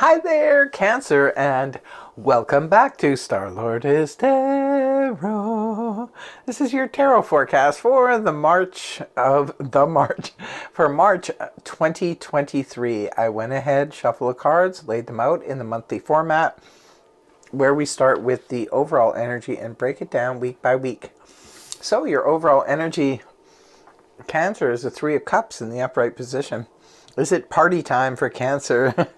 Hi there, Cancer, and welcome back to Star-Lord is Tarot. This is your tarot forecast for March 2023. I went ahead, shuffled the cards, laid them out in the monthly format, where we start with the overall energy and break it down week by week. So your overall energy, Cancer, is the Three of Cups in the upright position. Is it party time for Cancer?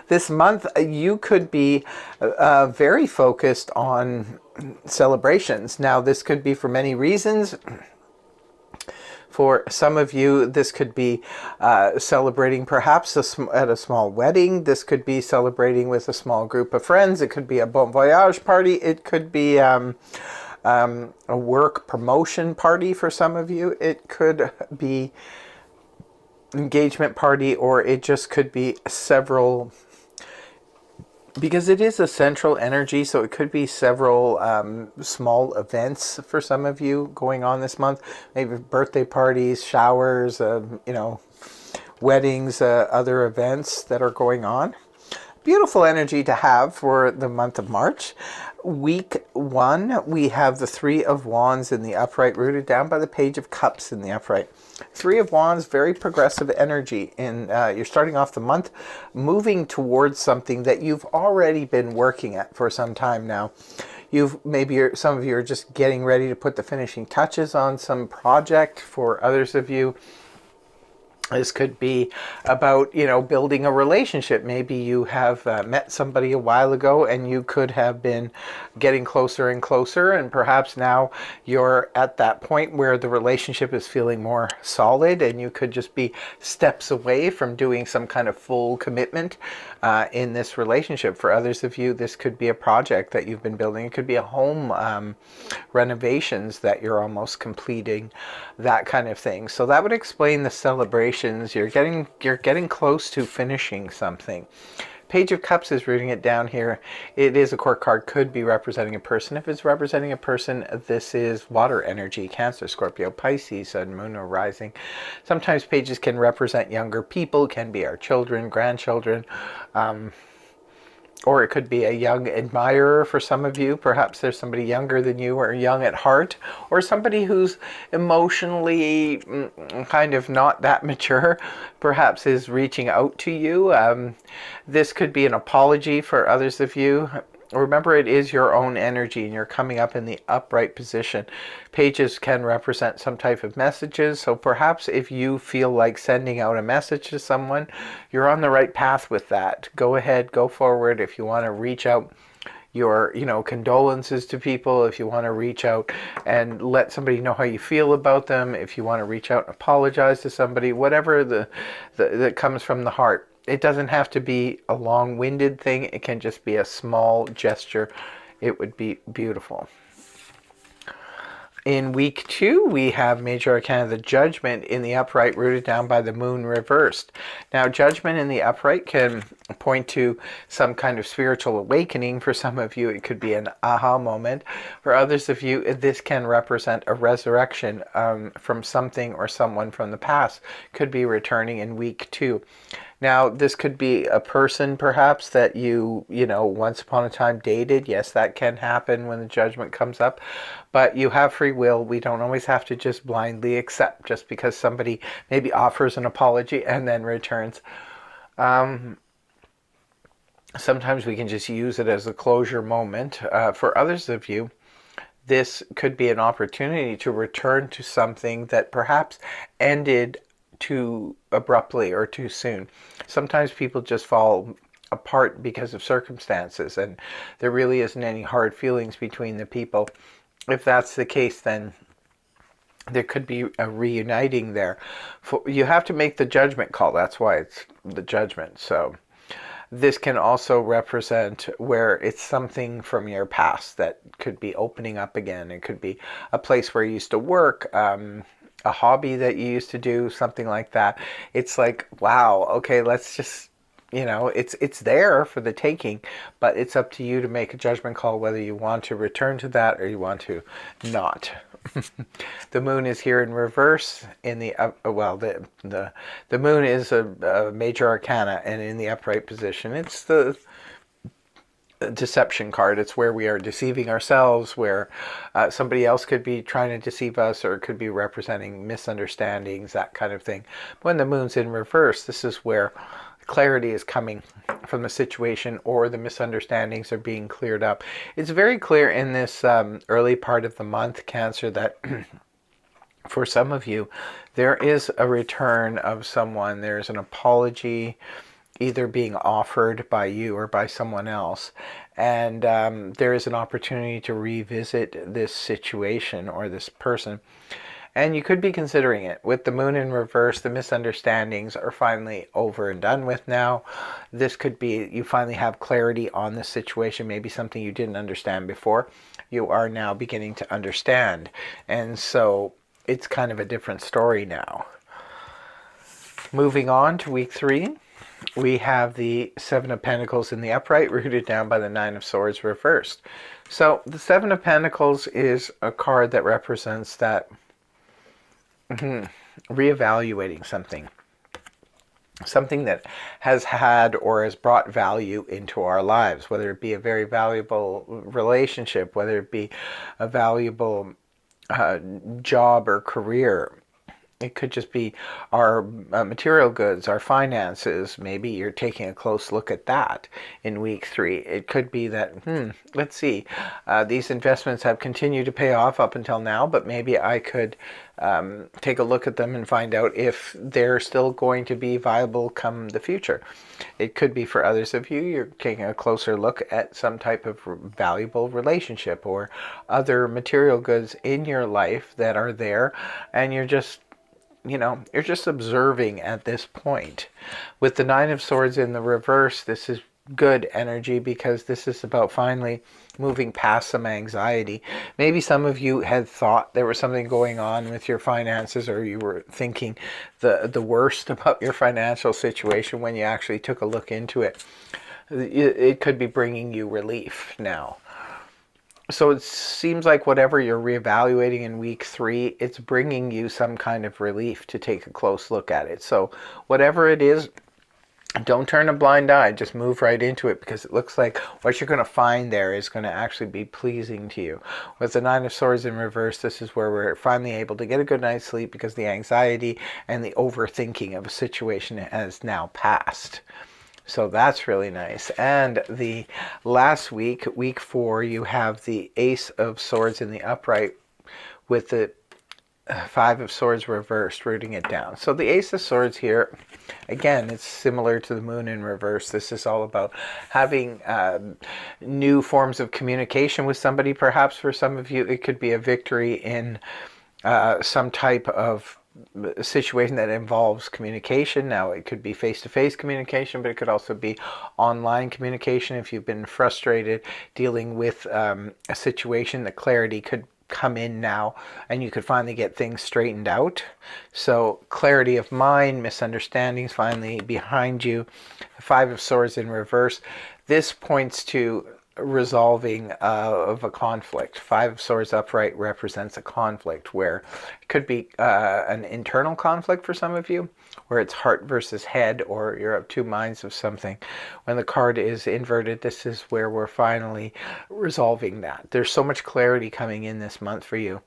This month, you could be very focused on celebrations. Now, this could be for many reasons. For some of you, this could be celebrating perhaps at a small wedding. This could be celebrating with a small group of friends. It could be a bon voyage party. It could be a work promotion party for some of you. It could be engagement party, or it just could be several, because it is a central energy, so it could be several small events for some of you going on this month. Maybe birthday parties, showers, weddings, other events that are going on. Beautiful energy to have for the month of March. Week 1, we have the Three of Wands in the upright, rooted down by the Page of Cups in the upright. Three of Wands, very progressive energy. You're starting off the month moving towards something that you've already been working at for some time now. Some of you are just getting ready to put the finishing touches on some project. For others of you, this could be about, building a relationship. Maybe you have met somebody a while ago and you could have been getting closer and closer, and perhaps now you're at that point where the relationship is feeling more solid and you could just be steps away from doing some kind of full commitment in this relationship. For others of you, this could be a project that you've been building. It could be a home renovations that you're almost completing, that kind of thing. So that would explain the celebration. You're getting close to finishing something. Page of Cups is rooting it down here. It is a court card, could be representing a person. If it's representing a person, this is water energy, Cancer, Scorpio, Pisces, Sun, Moon, or Rising. Sometimes pages can represent younger people, can be our children, grandchildren, or it could be a young admirer for some of you. Perhaps there's somebody younger than you, or young at heart, or somebody who's emotionally kind of not that mature, perhaps is reaching out to you. This could be an apology for others of you. Remember, it is your own energy and you're coming up in the upright position. Pages can represent some type of messages. So perhaps if you feel like sending out a message to someone, you're on the right path with that. Go ahead, go forward. If you want to reach out your condolences to people, if you want to reach out and let somebody know how you feel about them, if you want to reach out and apologize to somebody, whatever that comes from the heart. It doesn't have to be a long-winded thing. It can just be a small gesture. It would be beautiful. In week 2, we have Major Arcana, the Judgment in the upright, rooted down by the Moon reversed. Now, Judgment in the upright can point to some kind of spiritual awakening. For some of you, it could be an aha moment. For others of you, this can represent a resurrection from something or someone from the past. Could be returning in week 2. Now, this could be a person, perhaps, that you once upon a time dated. Yes, that can happen when the Judgment comes up. But you have free will. We don't always have to just blindly accept just because somebody maybe offers an apology and then returns. Sometimes we can just use it as a closure moment. For others of you, this could be an opportunity to return to something that perhaps ended too abruptly or too soon. Sometimes people just fall apart because of circumstances, and there really isn't any hard feelings between the people. If that's the case, then there could be a reuniting there. You have to make the judgment call. That's why it's the Judgment. So this can also represent where it's something from your past that could be opening up again. It could be a place where you used to work, a hobby that you used to do, something like that. It's like, wow, okay, let's just, it's there for the taking, but it's up to you to make a judgment call whether you want to return to that or you want to not. The moon is here in reverse in the well, the moon is a major arcana, and in the upright position, it's the deception card. It's where we are deceiving ourselves, where somebody else could be trying to deceive us, or it could be representing misunderstandings, that kind of thing. When the moon's in reverse, this is where clarity is coming from the situation, or the misunderstandings are being cleared up. It's very clear in this early part of the month, Cancer, that for some of you, there is a return of someone. There's an apology either being offered by you or by someone else. And there is an opportunity to revisit this situation or this person. And you could be considering it. With the moon in reverse, the misunderstandings are finally over and done with now. This could be you finally have clarity on the situation, maybe something you didn't understand before. You are now beginning to understand. And so it's kind of a different story now. Moving on to week 3. We have the Seven of Pentacles in the upright, rooted down by the Nine of Swords reversed. So the Seven of Pentacles is a card that represents that reevaluating something that has had or has brought value into our lives, whether it be a very valuable relationship, whether it be a valuable job or career. It could just be our material goods, our finances. Maybe you're taking a close look at that in week 3. It could be that, let's see, these investments have continued to pay off up until now, but maybe I could take a look at them and find out if they're still going to be viable come the future. It could be for others of you, you're taking a closer look at some type of valuable relationship or other material goods in your life that are there, and you're just observing at this point. With the Nine of Swords in the reverse, this is good energy because this is about finally moving past some anxiety. Maybe some of you had thought there was something going on with your finances, or you were thinking the worst about your financial situation when you actually took a look into it. It could be bringing you relief now. So it seems like whatever you're reevaluating in week 3, it's bringing you some kind of relief to take a close look at it. So whatever it is, don't turn a blind eye. Just move right into it, because it looks like what you're going to find there is going to actually be pleasing to you. With the Nine of Swords in reverse, this is where we're finally able to get a good night's sleep because the anxiety and the overthinking of a situation has now passed. So that's really nice. And the last week, week 4, you have the Ace of Swords in the upright with the Five of Swords reversed, rooting it down. So the Ace of Swords here, again, it's similar to the Moon in reverse. This is all about having new forms of communication with somebody. Perhaps for some of you, it could be a victory in some type of situation that involves communication. Now, it could be face-to-face communication, but it could also be online communication. If you've been frustrated dealing with a situation, the clarity could come in now and you could finally get things straightened out. So clarity of mind, misunderstandings finally behind you. Five of Swords in reverse. This points to resolving of a conflict. Five of Swords upright represents a conflict where it could be an internal conflict for some of you, where it's heart versus head, or you're of two minds of something. When the card is inverted, this is where we're finally resolving that. There's so much clarity coming in this month for you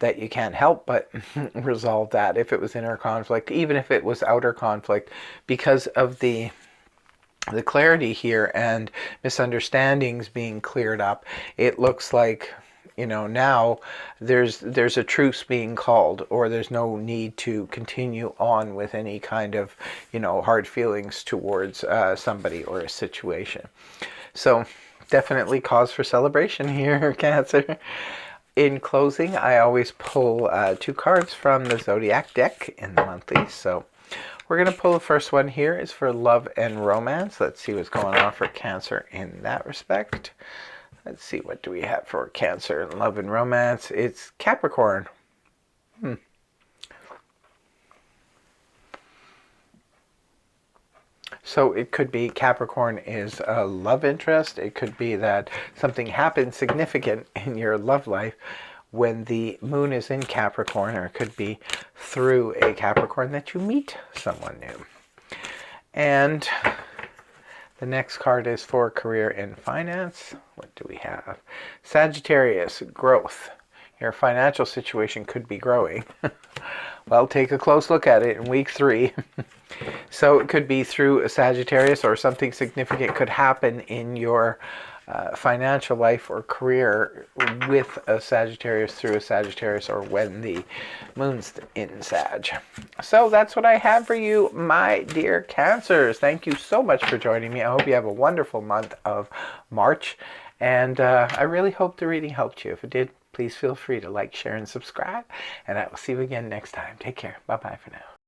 that you can't help but resolve that. If it was inner conflict, even if it was outer conflict, because of the clarity here and misunderstandings being cleared up, it looks like, you know, now there's a truce being called, or there's no need to continue on with any kind of, you know, hard feelings towards somebody or a situation. So definitely cause for celebration here, Cancer. In closing, I always pull 2 cards from the Zodiac deck in the monthlies. So we're going to pull the first one here. It's for love and romance. Let's see what's going on for Cancer in that respect. Let's see, what do we have for Cancer in love and romance? It's Capricorn. So it could be Capricorn is a love interest. It could be that something happened significant in your love life, when the moon is in Capricorn, or it could be through a Capricorn that you meet someone new. And the next card is for career and finance. What do we have? Sagittarius, growth. Your financial situation could be growing. Well, take a close look at it in week 3. So it could be through a Sagittarius, or something significant could happen in your financial life or career with a Sagittarius, through a Sagittarius, or when the moon's in Sag. So that's what I have for you, my dear Cancers. Thank you so much for joining me. I hope you have a wonderful month of March. And I really hope the reading helped you. If it did, please feel free to like, share, and subscribe. And I will see you again next time. Take care. Bye-bye for now.